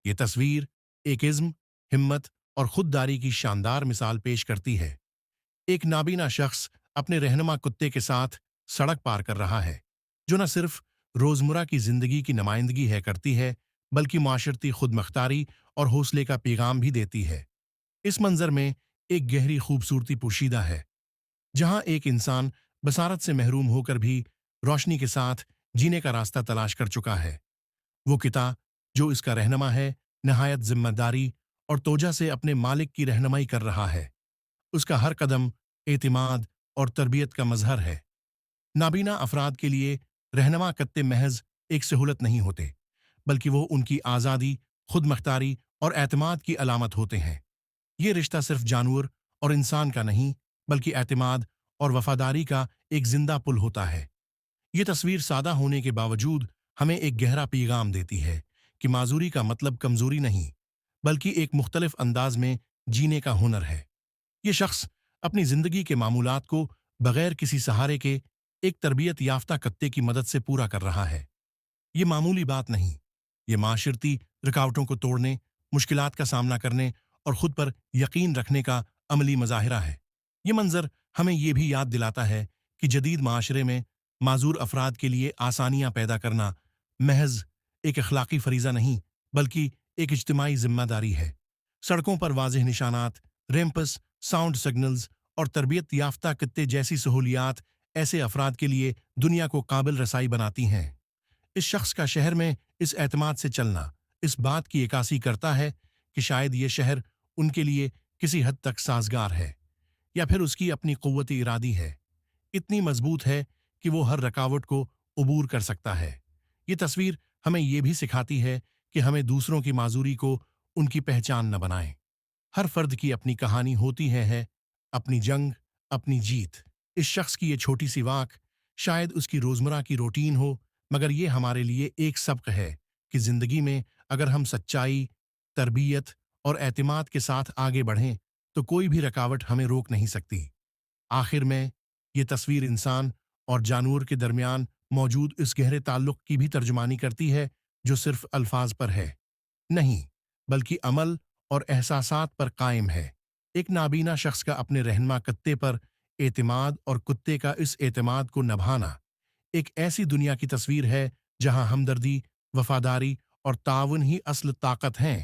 یہ تصویر ایک عزم، ہمت اور خودداری کی شاندار مثال پیش کرتی ہے۔ ایک نابینا شخص اپنے رہنما کتے کے ساتھ سڑک پار کر رہا ہے، جو نہ صرف روزمرہ کی زندگی کی نمائندگی کرتی ہے بلکہ معاشرتی خود مختاری اور حوصلے کا پیغام بھی دیتی ہے۔ اس منظر میں ایک گہری خوبصورتی پوشیدہ ہے، جہاں ایک انسان بصارت سے محروم ہو کر بھی روشنی کے ساتھ جینے کا راستہ تلاش کر چکا ہے۔ وہ کتا جو اس کا رہنما ہے، نہایت ذمہ داری اور توجہ سے اپنے مالک کی رہنمائی کر رہا ہے۔ اس کا ہر قدم اعتماد اور تربیت کا مظہر ہے۔ نابینا افراد کے لیے رہنما کتے محض ایک سہولت نہیں ہوتے، بلکہ وہ ان کی آزادی، خود مختاری اور اعتماد کی علامت ہوتے ہیں۔ یہ رشتہ صرف جانور اور انسان کا نہیں، بلکہ اعتماد اور وفاداری کا ایک زندہ پل ہوتا ہے۔ یہ تصویر سادہ ہونے کے باوجود ہمیں ایک گہرا پیغام دیتی ہے کہ معذوری کا مطلب کمزوری نہیں، بلکہ ایک مختلف انداز میں جینے کا ہنر ہے۔ یہ شخص اپنی زندگی کے معمولات کو بغیر کسی سہارے کے ایک تربیت یافتہ کتے کی مدد سے پورا کر رہا ہے۔ یہ معمولی بات نہیں، یہ معاشرتی رکاوٹوں کو توڑنے، مشکلات کا سامنا کرنے اور خود پر یقین رکھنے کا عملی مظاہرہ ہے۔ یہ منظر ہمیں یہ بھی یاد دلاتا ہے کہ جدید معاشرے میں معذور افراد کے لیے آسانیاں پیدا کرنا محض ایک اخلاقی فریضہ نہیں، بلکہ ایک اجتماعی ذمہ داری ہے۔ سڑکوں پر واضح نشانات، ریمپس، ساؤنڈ سگنلز اور تربیت یافتہ کتے جیسی سہولیات ایسے افراد کے لیے دنیا کو قابل رسائی بناتی ہیں۔ اس شخص کا شہر میں اس اعتماد سے چلنا اس بات کی عکاسی کرتا ہے کہ شاید یہ شہر ان کے لیے کسی حد تک سازگار ہے، یا پھر اس کی اپنی قوت ارادی ہے، اتنی مضبوط ہے کہ وہ ہر رکاوٹ کو عبور کر سکتا ہے۔ یہ تصویر ہمیں یہ بھی سکھاتی ہے کہ ہمیں دوسروں کی معذوری کو ان کی پہچان نہ بنائیں۔ ہر فرد کی اپنی کہانی ہوتی ہے، اپنی جنگ، اپنی جیت۔ اس شخص کی یہ چھوٹی سی واک شاید اس کی روزمرہ کی روٹین ہو، مگر یہ ہمارے لیے ایک سبق ہے کہ زندگی میں اگر ہم سچائی، تربیت اور اعتماد کے ساتھ آگے بڑھیں تو کوئی بھی رکاوٹ ہمیں روک نہیں سکتی۔ آخر میں یہ تصویر انسان اور جانور کے درمیان موجود اس گہرے تعلق کی بھی ترجمانی کرتی ہے، جو صرف الفاظ پر ہے نہیں، بلکہ عمل اور احساسات پر قائم ہے۔ ایک نابینا شخص کا اپنے رہنما کتے پر اعتماد اور کتے کا اس اعتماد کو نبھانا ایک ایسی دنیا کی تصویر ہے جہاں ہمدردی، وفاداری اور تعاون ہی اصل طاقت ہیں۔